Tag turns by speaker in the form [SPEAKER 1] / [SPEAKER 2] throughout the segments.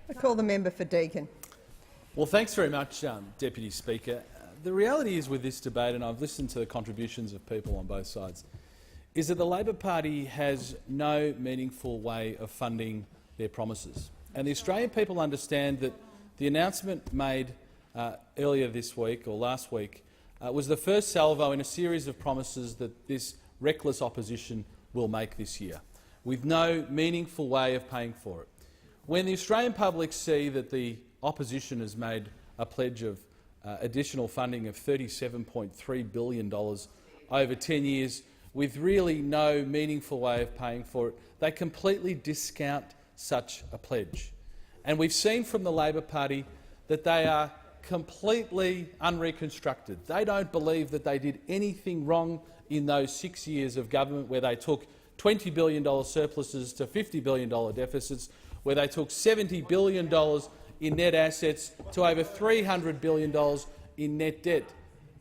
[SPEAKER 1] I call the member for Deakin.
[SPEAKER 2] Well, thanks very much, Deputy Speaker. The reality is with this debate, and I've listened to the contributions of people on both sides, is that the Labor Party has no meaningful way of funding their promises. And the Australian people understand that the announcement made earlier this week or last week was the first salvo in a series of promises that this reckless opposition will make this year, with no meaningful way of paying for it. When the Australian public see that the opposition has made a pledge of additional funding of $37.3 billion over 10 years with really no meaningful way of paying for it, they completely discount such a pledge. And we've seen from the Labor Party that they are completely unreconstructed. They don't believe that they did anything wrong in those 6 years of government where they took $20 billion surpluses to $50 billion deficits, where they took $70 billion in net assets to over $300 billion in net debt.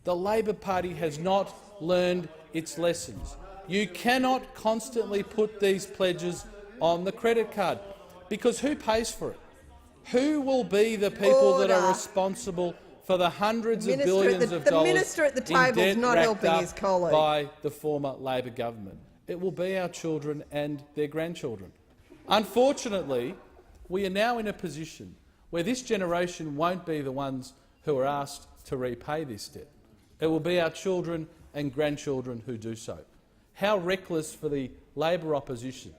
[SPEAKER 2] The Labor Party has not learned its lessons. You cannot constantly put these pledges on the credit card, because who pays for it? Who will be the people that are responsible for the hundreds of billions of dollars
[SPEAKER 1] the minister at the table is not helping his colleague
[SPEAKER 2] by the former Labor government? It will be our children and their grandchildren. Unfortunately, we are now in a position where this generation won't be the ones who are asked to repay this debt. It will be our children and grandchildren who do so. How reckless for the Labor opposition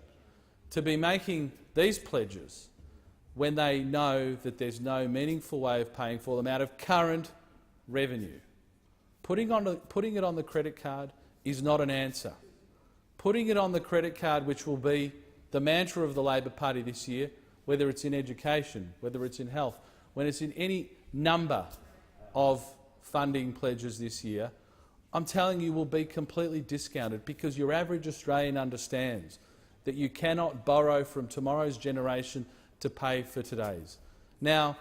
[SPEAKER 2] to be making these pledges when they know that there's no meaningful way of paying for them out of current revenue. Putting it on the credit card is not an answer. Putting it on the credit card, which will be the mantra of the Labor Party this year, whether it's in education, whether it's in health, when it's in any number of funding pledges this year, I'm telling you will be completely discounted, because your average Australian understands that you cannot borrow from tomorrow's generation to pay for today's. Now,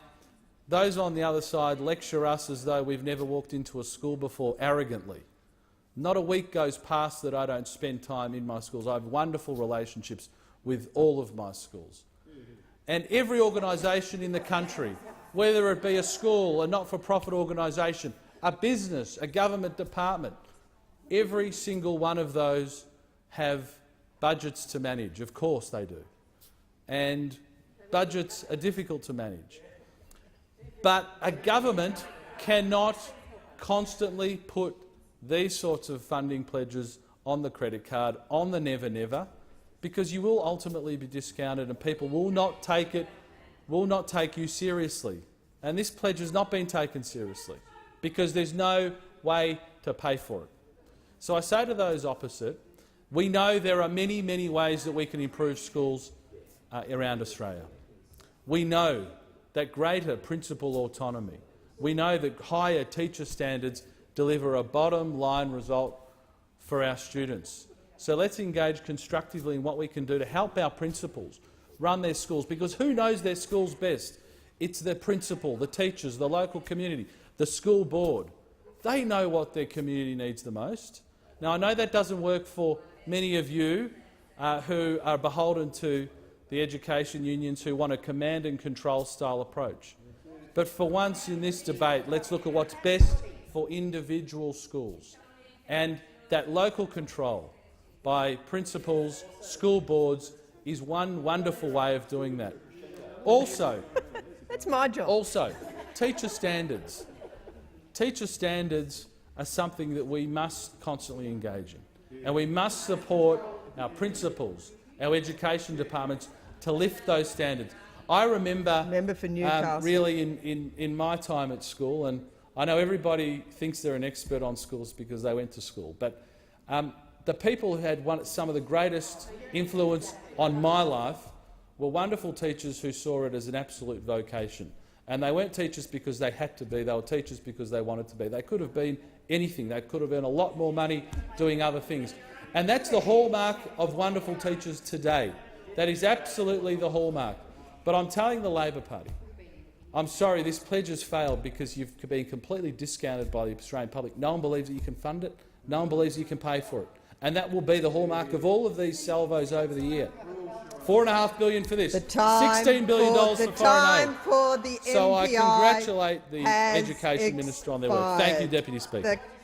[SPEAKER 2] those on the other side lecture us as though we've never walked into a school before, arrogantly. Not a week goes past that I don't spend time in my schools. I have wonderful relationships with all of my schools. And every organisation in the country, whether it be a school, a not-for-profit organisation, a business, a government department, every single one of those have budgets to manage. Of course they do. And budgets are difficult to manage. But a government cannot constantly put these sorts of funding pledges on the credit card, on the never never, because you will ultimately be discounted and people will not take you seriously. And this pledge has not been taken seriously because there's no way to pay for it. So I say to those opposite, we know there are many, many ways that we can improve schools around Australia. We know that greater principal autonomy, we know that higher teacher standards deliver a bottom-line result for our students. So let's engage constructively in what we can do to help our principals run their schools, because who knows their schools best? It's the principal, the teachers, the local community, the school board. They know what their community needs the most. Now, I know that doesn't work for many of you who are beholden to the education unions who want a command and control style approach. But for once in this debate, let's look at what's best for individual schools. And that local control by principals, school boards, is one wonderful way of doing that. Also,
[SPEAKER 1] that's my job.
[SPEAKER 2] Also, teacher standards. Teacher standards are something that we must constantly engage in, and we must support our principals, our education departments to lift those standards. I remember
[SPEAKER 1] for Newcastle.
[SPEAKER 2] Really in my time at school, and I know everybody thinks they're an expert on schools because they went to school, but the people who had some of the greatest influence on my life were wonderful teachers who saw it as an absolute vocation. And they weren't teachers because they had to be, they were teachers because they wanted to be. They could have been anything. They could have earned a lot more money doing other things. And that's the hallmark of wonderful teachers today. That is absolutely the hallmark. But I'm telling the Labor Party, I'm sorry, this pledge has failed because you've been completely discounted by the Australian public. No one believes that you can fund it. No one believes you can pay for it. And that will be the hallmark of all of these salvos over the year. $4.5 billion for this.
[SPEAKER 1] The time
[SPEAKER 2] $16 billion for foreign aid.
[SPEAKER 1] for the
[SPEAKER 2] So I
[SPEAKER 1] MPI
[SPEAKER 2] congratulate the
[SPEAKER 1] has
[SPEAKER 2] Education Minister on their work. Thank you,
[SPEAKER 1] expired.
[SPEAKER 2] Deputy Speaker.
[SPEAKER 1] The